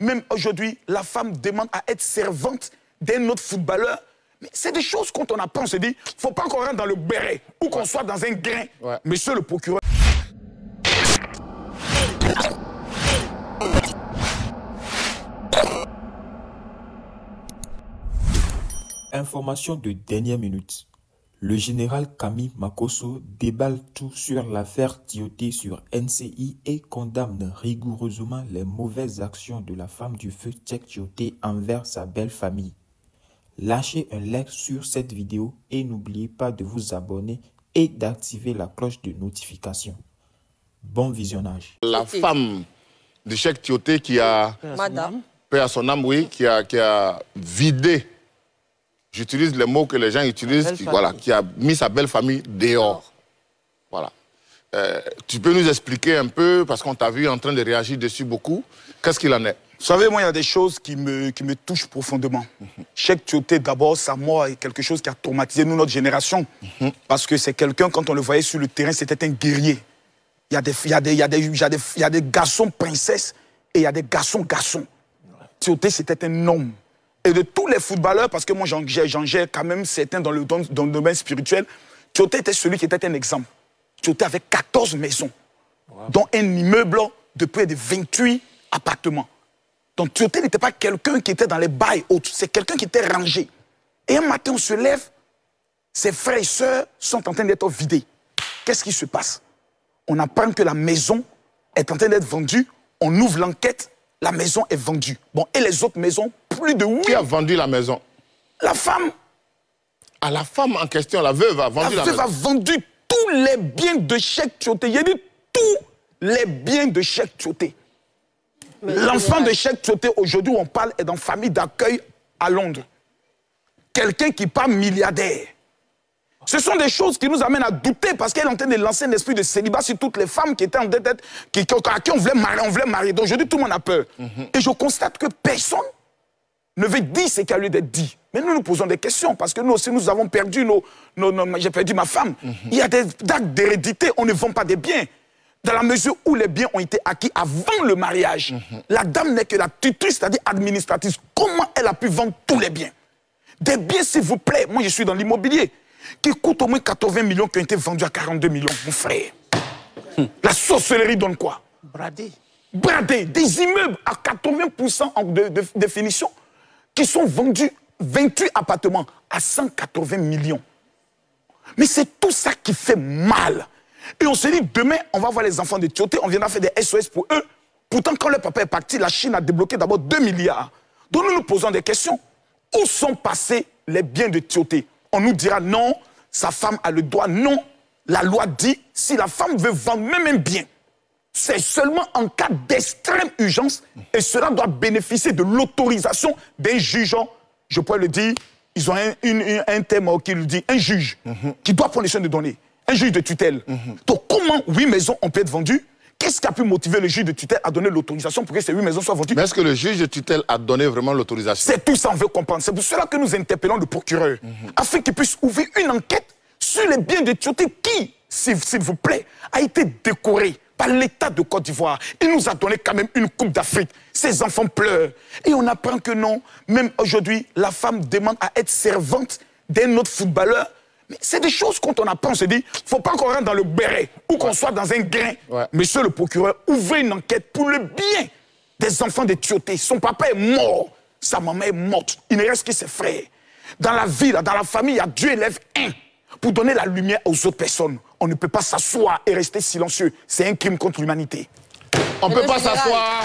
Même aujourd'hui, la femme demande à être servante d'un autre footballeur. Mais c'est des choses quand on apprend, on se dit, il ne faut pas qu'on rentre dans le béret ou qu'on soit dans un grain. Monsieur le procureur. Information de dernière minute. Le général Camille Makosso déballe tout sur l'affaire Tioté sur NCI et condamne rigoureusement les mauvaises actions de la femme du feu Tchèque Tioté envers sa belle famille. Lâchez un like sur cette vidéo et n'oubliez pas de vous abonner et d'activer la cloche de notification. Bon visionnage. La femme du Tchèque Tioté qui a, paix à son âme, oui, qui a vidé. J'utilise les mots que les gens utilisent, qui a mis sa belle famille dehors. Voilà. Tu peux nous expliquer un peu, parce qu'on t'a vu en train de réagir dessus beaucoup, qu'est-ce qu'il en est? Vous savez, moi, il y a des choses qui me touchent profondément. Tchèque Tioté, d'abord, sa mort est quelque chose qui a traumatisé nous, notre génération. Parce que c'est quelqu'un, quand on le voyait sur le terrain, c'était un guerrier. Il y a des garçons princesses et il y a des garçons garçons. Tioté, c'était un homme. Et de tous les footballeurs, parce que moi j'en gère quand même certains dans le domaine spirituel, Tioté était celui qui était un exemple. Tioté avait 14 maisons, dont un immeuble de près de 28 appartements. Donc Tioté n'était pas quelqu'un qui était dans les bails autres, c'est quelqu'un qui était rangé. Et un matin on se lève, ses frères et sœurs sont en train d'être vidés. Qu'est-ce qui se passe? On apprend que la maison est en train d'être vendue, on ouvre l'enquête, la maison est vendue. Bon, et les autres maisons, plus de 8. Qui a vendu la maison? La femme. Ah, la femme en question, la veuve a vendu la maison. La veuve a vendu tous les biens de Tchèque Tioté. Il y a dit tous les biens de Tchèque Tioté. L'enfant de Tchèque Tioté, aujourd'hui où on parle, est dans famille d'accueil à Londres. Quelqu'un qui part milliardaire. Ce sont des choses qui nous amènent à douter parce qu'elle est en train de lancer un esprit de célibat sur toutes les femmes qui étaient en tête, à qui on voulait marier. Donc aujourd'hui, tout le monde a peur. Et je constate que personne ne veut dire ce qui a lieu d'être dit. Mais nous nous posons des questions parce que nous aussi, nous avons perdu j'ai perdu ma femme. Il y a des actes d'hérédité, on ne vend pas des biens. Dans la mesure où les biens ont été acquis avant le mariage, la dame n'est que la tutrice, c'est-à-dire administratrice. Comment elle a pu vendre tous les biens? Des biens, s'il vous plaît, moi je suis dans l'immobilier, qui coûte au moins 80 millions, qui ont été vendus à 42 millions, mon frère. La sorcellerie donne quoi? Bradé. Bradé, des immeubles à 80% de finition, qui sont vendus 28 appartements à 180 millions. Mais c'est tout ça qui fait mal. Et on se dit, demain, on va voir les enfants de Tioté, on viendra faire des SOS pour eux. Pourtant, quand le papa est parti, la Chine a débloqué d'abord 2 milliards. Donc nous nous posons des questions. Où sont passés les biens de Tioté? On nous dira non, sa femme a le droit. Non, la loi dit, si la femme veut vendre même un bien, c'est seulement en cas d'extrême urgence et cela doit bénéficier de l'autorisation d'un juge. Je pourrais le dire, ils ont un terme qui le dit, un juge qui doit prendre les soins de donner, un juge de tutelle. Donc comment 8 maisons ont pu être vendues? Qu'est-ce qui a pu motiver le juge de tutelle à donner l'autorisation pour que ces 8 maisons soient vendues? Mais est-ce que le juge de tutelle a donné vraiment l'autorisation? C'est tout ça qu'on veut comprendre. C'est pour cela que nous interpellons le procureur, afin qu'il puisse ouvrir une enquête sur les biens de Tioté qui, s'il vous plaît, a été décoré par l'État de Côte d'Ivoire. Il nous a donné quand même une coupe d'Afrique. Ses enfants pleurent. Et on apprend que non, même aujourd'hui, la femme demande à être servante d'un autre footballeur. Mais c'est des choses quand on apprend, on se dit, il ne faut pas qu'on rentre dans le béret ou qu'on soit dans un grain. Monsieur le procureur, ouvrez une enquête pour le bien des enfants de Tioté. Son papa est mort, sa maman est morte. Il ne reste que ses frères. Dans la vie, dans la famille, il y a Dieu élève un pour donner la lumière aux autres personnes. On ne peut pas s'asseoir et rester silencieux. C'est un crime contre l'humanité. On ne peut pas s'asseoir.